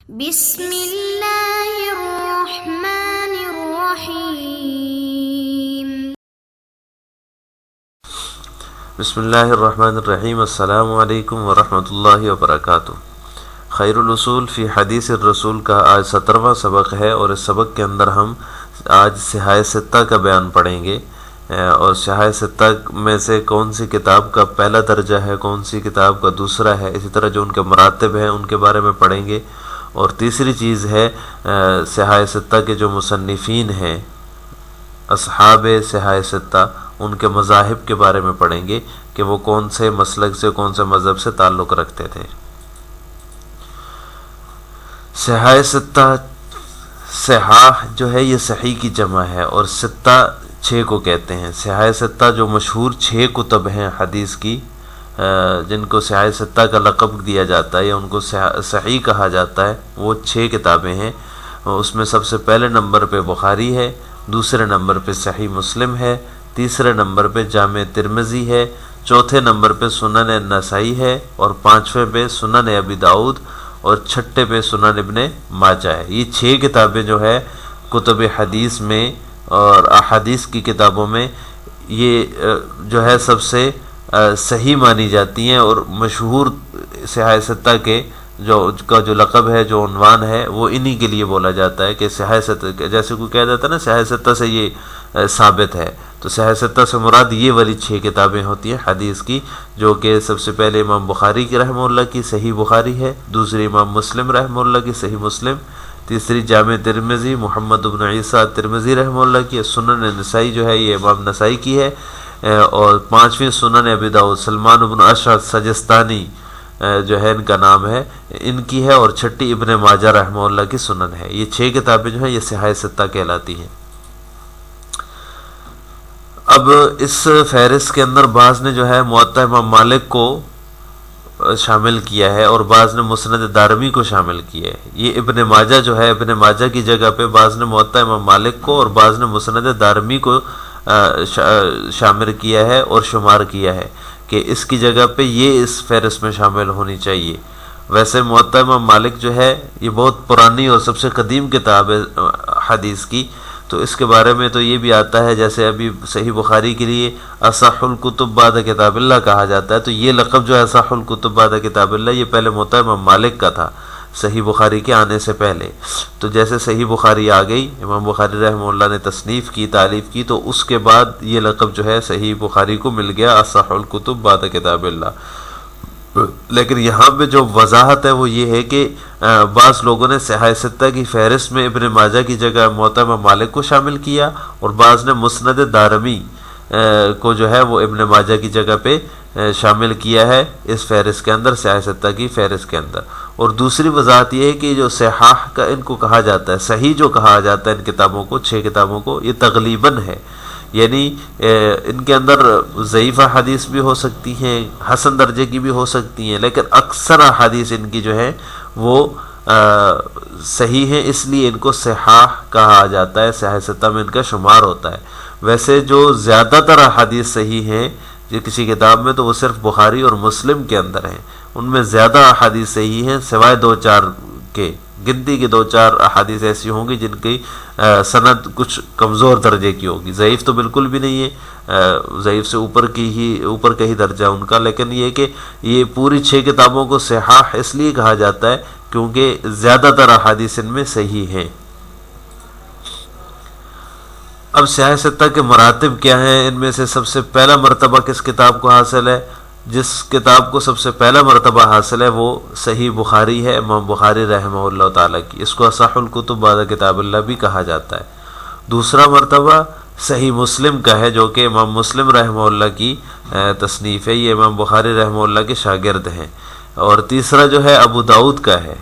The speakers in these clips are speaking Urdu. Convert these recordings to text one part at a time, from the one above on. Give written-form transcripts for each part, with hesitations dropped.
بسم اللہ الرحمن الرحیم۔ بسم اللہ الرحمن الرحیم۔ السلام علیکم ورحمۃ اللہ وبرکاتہ۔ خیر الاصول فی حدیث الرسول کا آج 17واں سبق ہے، اور اس سبق کے اندر ہم آج صحاح ستہ کا بیان پڑھیں گے، اور صحاح ستہ میں سے کون سی کتاب کا پہلا درجہ ہے، کون سی کتاب کا دوسرا ہے، اسی طرح جو ان کے مراتب ہیں ان کے بارے میں پڑھیں گے۔ اور تیسری چیز ہے صحاح ستہ کے جو مصنفین ہیں، اصحاب صحاح ستہ، ان کے مذاہب کے بارے میں پڑھیں گے کہ وہ کون سے مسلک سے، کون سے مذہب سے تعلق رکھتے تھے۔ صحاح ستہ، صحاح جو ہے یہ صحیح کی جمع ہے، اور ستہ 6 کو کہتے ہیں۔ صحاح ستہ جو مشہور 6 کتب ہیں حدیث کی، جن کو صحاح ستہ کا لقب دیا جاتا ہے یا ان کو صحیح کہا جاتا ہے، وہ 6 کتابیں ہیں۔ اس میں سب سے پہلے نمبر پہ بخاری ہے، دوسرے نمبر پہ صحیح مسلم ہے، تیسرے نمبر پہ جامع ترمذی ہے، چوتھے نمبر پہ سنن نسائی ہے، اور 5ویں پہ سنن ابی داؤد، اور 6 پہ سنن ابن ماجہ ہے۔ یہ 6 کتابیں جو ہے کتب حدیث میں اور احادیث کی کتابوں میں یہ جو ہے سب سے صحیح مانی جاتی ہیں، اور مشہور صحاح ستہ کے جو لقب ہے، جو عنوان ہے، وہ انہی کے لیے بولا جاتا ہے کہ صحاح ستہ، جیسے کوئی کہہ دیتا ہے نا صحاح ستہ سے یہ ثابت ہے، تو صحاح ستہ سے مراد یہ والی 6 کتابیں ہوتی ہیں حدیث کی، جو کہ سب سے پہلے امام بخاری کی رحمہ اللہ کی صحیح بخاری ہے، دوسری امام مسلم رحمہ اللہ کی صحیح مسلم، تیسری جامع ترمذی محمد بن عیسیٰ ترمذی رحمہ اللہ کی، سنن نسائی جو ہے یہ امام نسائی کی ہے، اور 5ویں سنن ابی داؤد سلمان بن اشعث سجستانی جو ہے ان کا نام ہے، ان کی ہے، اور 6 ابن ماجہ رحمہ اللہ کی سنن ہے۔ یہ 6 کتابیں جو ہیں یہ صحاح ستہ کہلاتی ہیں۔ اب اس فہرست کے اندر بعض نے جو ہے موطا امام مالک کو شامل کیا ہے، اور بعض نے مسند دارمی کو شامل کیا ہے۔ یہ ابن ماجہ جو ہے، ابن ماجہ کی جگہ پہ بعض نے موطا امام مالک کو اور بعض نے مسند دارمی کو شامل کیا ہے اور شمار کیا ہے کہ اس کی جگہ پہ یہ اس فہرست میں شامل ہونی چاہیے۔ ویسے موطا امام مالک جو ہے یہ بہت پرانی اور سب سے قدیم کتاب ہے حدیث کی، تو اس کے بارے میں تو یہ بھی آتا ہے، جیسے ابھی صحیح بخاری کے لیے اصح الکتب بعد کتاب اللہ کہا جاتا ہے، تو یہ لقب جو ہے اصح الکتب بعد کتاب اللہ یہ پہلے موطا امام مالک کا تھا، صحیح بخاری کے آنے سے پہلے۔ تو جیسے صحیح بخاری آ گئی، امام بخاری رحمہ اللہ نے تصنیف کی، تالیف کی، تو اس کے بعد یہ لقب جو ہے صحیح بخاری کو مل گیا اصح الکتب بعد کتاب اللہ۔ لیکن یہاں پہ جو وضاحت ہے وہ یہ ہے کہ بعض لوگوں نے صحاح ستہ کی فہرست میں ابن ماجہ کی جگہ موطا امام مالک کو شامل کیا، اور بعض نے مسند دارمی کو جو ہے وہ ابن ماجہ کی جگہ پہ شامل کیا ہے اس فہرست کے اندر، صحاح ستہ کی فہرست کے اندر۔ اور دوسری وضاحت یہ ہے کہ جو صحاح کا ان کو کہا جاتا ہے، صحیح جو کہا جاتا ہے ان کتابوں کو، 6 کتابوں کو، یہ تغلیباً ہے، یعنی ان کے اندر ضعیفہ حدیث بھی ہو سکتی ہیں، حسن درجے کی بھی ہو سکتی ہیں، لیکن اکثر حدیث ان کی جو ہے وہ صحیح ہیں، اس لیے ان کو صحاح کہا جاتا ہے، صحاح ستہ میں ان کا شمار ہوتا ہے۔ ویسے جو زیادہ تر حدیث صحیح ہیں جو کسی کتاب میں، تو وہ صرف بخاری اور مسلم کے اندر ہیں، ان میں زیادہ احادیث صحیح ہیں، سوائے 2-4 کے، گنتی کے 2-4 احادیث ایسی ہوں گی جن کی سند کچھ کمزور درجے کی ہوگی، ضعیف تو بالکل بھی نہیں ہے، ضعیف سے اوپر کا ہی درجہ ان کا، لیکن یہ کہ یہ پوری 6 کتابوں کو صحاح اس لیے کہا جاتا ہے کیونکہ زیادہ تر احادیث ان میں صحیح ہیں۔ اب صحاح ستہ کے مراتب کیا ہیں؟ ان میں سے سب سے پہلا مرتبہ کس کتاب کو حاصل ہے؟ جس کتاب کو سب سے پہلا مرتبہ حاصل ہے وہ صحیح بخاری ہے، امام بخاری رحمہ اللہ تعالیٰ کی، اس کو اصح الکتب بعد کتاب اللہ بھی کہا جاتا ہے۔ دوسرا مرتبہ صحیح مسلم کا ہے، جو کہ امام مسلم رحمہ اللہ کی تصنیف ہے، یہ امام بخاری رحمہ اللہ کے شاگرد ہیں۔ اور تیسرا جو ہے ابو داؤد کا ہے،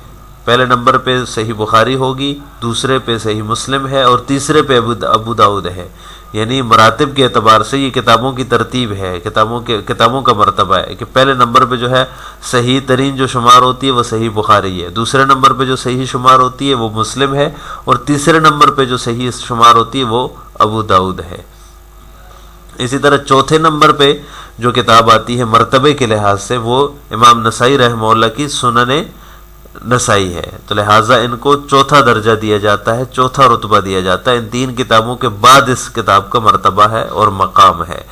پہلے نمبر پہ صحیح بخاری ہوگی، دوسرے پہ صحیح مسلم ہے، اور تیسرے پہ ابو داؤد ہے، یعنی مراتب کے اعتبار سے یہ کتابوں کی ترتیب ہے، کتابوں کا مرتبہ ہے کہ پہلے نمبر پہ جو ہے صحیح ترین جو شمار ہوتی ہے وہ صحیح بخاری ہے، دوسرے نمبر پہ جو صحیح شمار ہوتی ہے وہ مسلم ہے، اور تیسرے نمبر پہ جو صحیح شمار ہوتی ہے وہ ابو داؤد ہے۔ اسی طرح چوتھے نمبر پہ جو کتاب آتی ہے مرتبے کے لحاظ سے وہ امام نسائی رحمہ اللہ کی سنن نسائی ہے، تو لہٰذا ان کو چوتھا درجہ دیا جاتا ہے، چوتھا رتبہ دیا جاتا ہے، ان تین کتابوں کے بعد اس کتاب کا مرتبہ ہے اور مقام ہے۔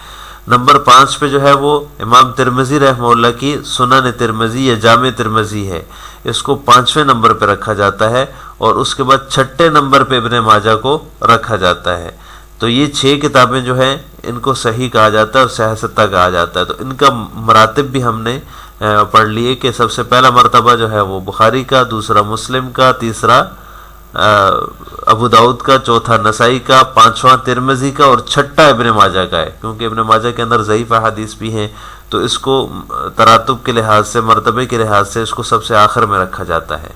نمبر 5 پہ جو ہے وہ امام ترمذی رحمہ اللہ کی سنن ترمذی یا جامع ترمذی ہے، اس کو 5ویں نمبر پہ رکھا جاتا ہے، اور اس کے بعد 6 نمبر پہ ابن ماجہ کو رکھا جاتا ہے۔ تو یہ 6 کتابیں جو ہیں ان کو صحیح کہا جاتا ہے اور صحیح ستہ کہا جاتا ہے۔ تو ان کا مراتب بھی ہم نے پڑھ لیے کہ سب سے پہلا مرتبہ جو ہے وہ بخاری کا، دوسرا مسلم کا، تیسرا ابو داؤد کا، چوتھا نسائی کا، 5واں ترمذی کا، اور 6واں ابن ماجہ کا ہے، کیونکہ ابن ماجہ کے اندر ضعیف احادیث بھی ہیں، تو اس کو تراتب کے لحاظ سے، مرتبے کے لحاظ سے اس کو سب سے آخر میں رکھا جاتا ہے۔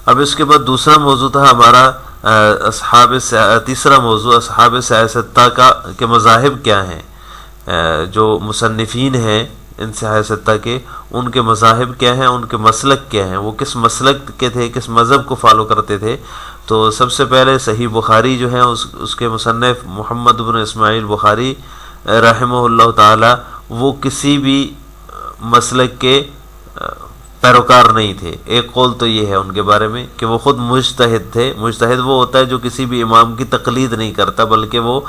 اب اس کے بعد دوسرا موضوع تھا ہمارا تیسرا موضوع اصحاب صحیح ستہ کے مذاہب کیا ہیں، جو مصنفین ہیں ان صحیح ستہ کے، ان کے مذاہب کیا ہیں، ان کے مسلک کیا ہیں، وہ کس مسلک کے تھے، کس مذہب کو فالو کرتے تھے۔ تو سب سے پہلے صحیح بخاری جو ہے اس کے مصنف محمد بن اسماعیل بخاری رحمہ اللہ تعالی، وہ کسی بھی مسلک کے پیروکار نہیں تھے۔ ایک قول تو یہ ہے ان کے بارے میں کہ وہ خود مجتہد تھے۔ مجتہد وہ ہوتا ہے جو کسی بھی امام کی تقلید نہیں کرتا، بلکہ وہ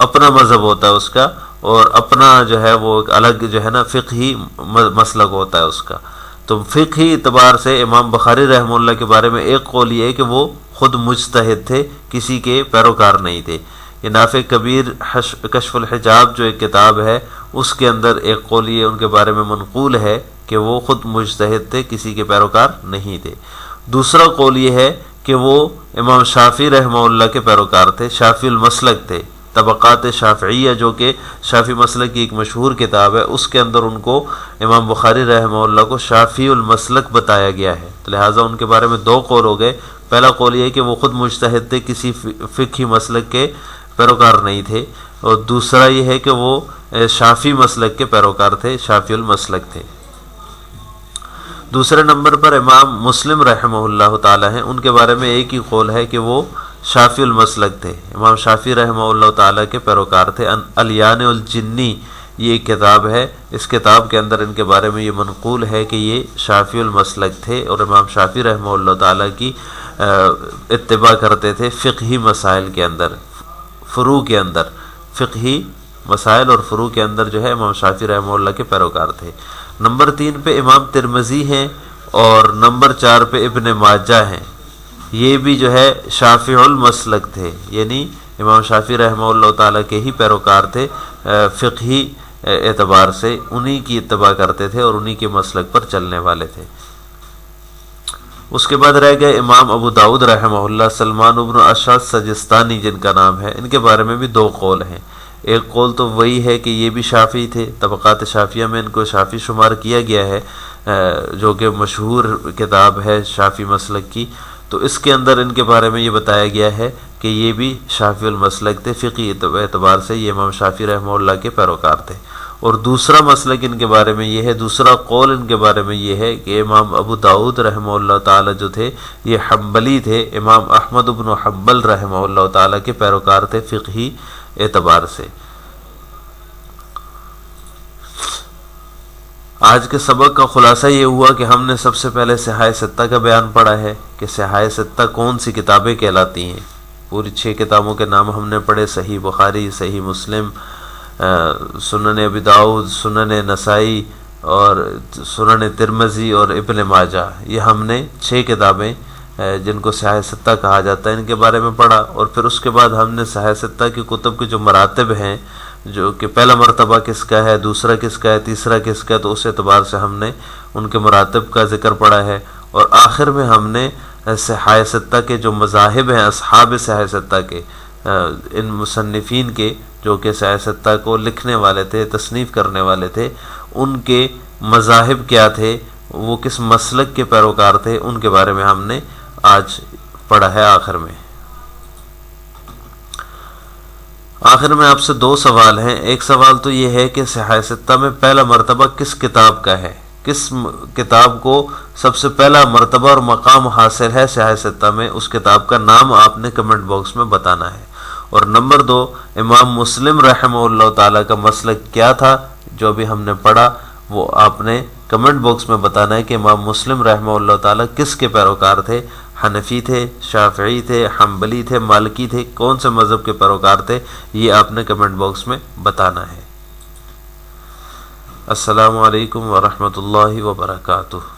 اپنا مذہب ہوتا ہے اس کا، اور اپنا جو ہے وہ الگ جو ہے نا فقہی مسلک ہوتا ہے اس کا۔ تو فقہی اعتبار سے امام بخاری رحمہ اللہ کے بارے میں ایک قول یہ ہے کہ وہ خود مجتہد تھے، کسی کے پیروکار نہیں تھے۔ یہ نافع کبیر کشف الحجاب جو ایک کتاب ہے، اس کے اندر ایک قول یہ ان کے بارے میں منقول ہے کہ وہ خود مجتہد تھے، کسی کے پیروکار نہیں تھے۔ دوسرا قول یہ ہے کہ وہ امام شافعی رحمہ اللہ کے پیروکار تھے، شافعی المسلک تھے۔ طبقات شافعیہ جو کہ شافعی مسلک کی ایک مشہور کتاب ہے، اس کے اندر ان کو امام بخاری رحمہ اللہ کو شافعی المسلک بتایا گیا ہے، تو لہٰذا ان کے بارے میں دو قول ہو گئے۔ پہلا قول یہ ہے کہ وہ خود مجتہد تھے، کسی فقہی مسلک کے پیروکار نہیں تھے، اور دوسرا یہ ہے کہ وہ شافعی مسلک کے پیروکار تھے، شافعی المسلک تھے۔ دوسرے نمبر پر امام مسلم رحمہ اللہ تعالی ہیں، ان کے بارے میں ایک ہی قول ہے کہ وہ شافعی المسلک تھے، امام شافعی رحمہ اللہ تعالی کے پیروکار تھے۔ الیان الجنی یہ ایک کتاب ہے، اس کتاب کے اندر ان کے بارے میں یہ منقول ہے کہ یہ شافعی المسلک تھے اور امام شافعی رحمہ اللہ تعالی کی اتباع کرتے تھے فقہی مسائل کے اندر، فروع کے اندر، فقہی مسائل اور فروع کے اندر جو ہے امام شافعی رحمہ اللہ کے پیروکار تھے۔ نمبر 3 پہ امام ترمذی ہیں، اور نمبر 4 پہ ابن ماجہ ہیں، یہ بھی جو ہے شافعی المسلک تھے، یعنی امام شافعی رحمہ اللہ تعالیٰ کے ہی پیروکار تھے، فقہی اعتبار سے انہی کی اتباع کرتے تھے اور انہی کے مسلک پر چلنے والے تھے۔ اس کے بعد رہ گئے امام ابو داؤد رحمہ اللہ، سلمان بن اشعث سجستانی جن کا نام ہے، ان کے بارے میں بھی دو قول ہیں۔ ایک قول تو وہی ہے کہ یہ بھی شافعی تھے، طبقات شافعیہ میں ان کو شافعی شمار کیا گیا ہے، جو کہ مشہور کتاب ہے شافعی مسلک کی، تو اس کے اندر ان کے بارے میں یہ بتایا گیا ہے کہ یہ بھی شافعی المسلک تھے، فقہی اعتبار سے یہ امام شافعی رحمہ اللہ کے پیروکار تھے۔ اور دوسرا مسلک ان کے بارے میں یہ ہے، دوسرا قول ان کے بارے میں یہ ہے کہ امام ابو داؤد رحمہ اللہ تعالی جو تھے یہ حنبلی تھے، امام احمد بن حنبل رحمہ اللہ تعالی کے پیروکار تھے فقہی اعتبار سے۔ آج کے سبق کا خلاصہ یہ ہوا کہ ہم نے سب سے پہلے صحاح ستہ کا بیان پڑھا ہے کہ صحاح ستہ کون سی کتابیں کہلاتی ہیں۔ پوری 6 کتابوں کے نام ہم نے پڑھے، صحیح بخاری، صحیح مسلم، سنن ابی داؤد، سنن نسائی اور سنن ترمذی اور ابن ماجہ، یہ ہم نے 6 کتابیں جن کو صحاح ستہ کہا جاتا ہے ان کے بارے میں پڑھا۔ اور پھر اس کے بعد ہم نے صحاح ستہ کی کتب کے جو مراتب ہیں، جو کہ پہلا مرتبہ کس کا ہے، دوسرا کس کا ہے، تیسرا کس کا ہے، تو اس اعتبار سے ہم نے ان کے مراتب کا ذکر پڑھا ہے۔ اور آخر میں ہم نے صحاح ستہ کے جو مذاہب ہیں اصحاب صحاح ستہ کے، ان مصنفین کے جو کہ صحاح ستہ کو لکھنے والے تھے، تصنیف کرنے والے تھے، ان کے مذاہب کیا تھے، وہ کس مسلک کے پیروکار تھے، ان کے بارے میں ہم نے آج پڑھا ہے۔ آخر میں آپ سے 2 سوال ہیں۔ ایک سوال تو یہ ہے کہ صحاح ستہ میں پہلا مرتبہ کس کتاب کا ہے، کس کتاب کو سب سے پہلا مرتبہ اور مقام حاصل ہے صحاح ستہ میں، اس کتاب کا نام آپ نے کمنٹ باکس میں بتانا ہے۔ اور نمبر 2، امام مسلم رحمہ اللہ تعالیٰ کا مسلک کیا تھا، جو بھی ہم نے پڑھا وہ آپ نے کمنٹ باکس میں بتانا ہے کہ امام مسلم رحمہ اللہ تعالیٰ کس کے پیروکار تھے، حنفی تھے، شافعی تھے، حنبلی تھے، مالکی تھے، کون سے مذہب کے پیروکار تھے، یہ آپ نے کمنٹ باکس میں بتانا ہے۔ السلام علیکم ورحمۃ اللہ وبرکاتہ۔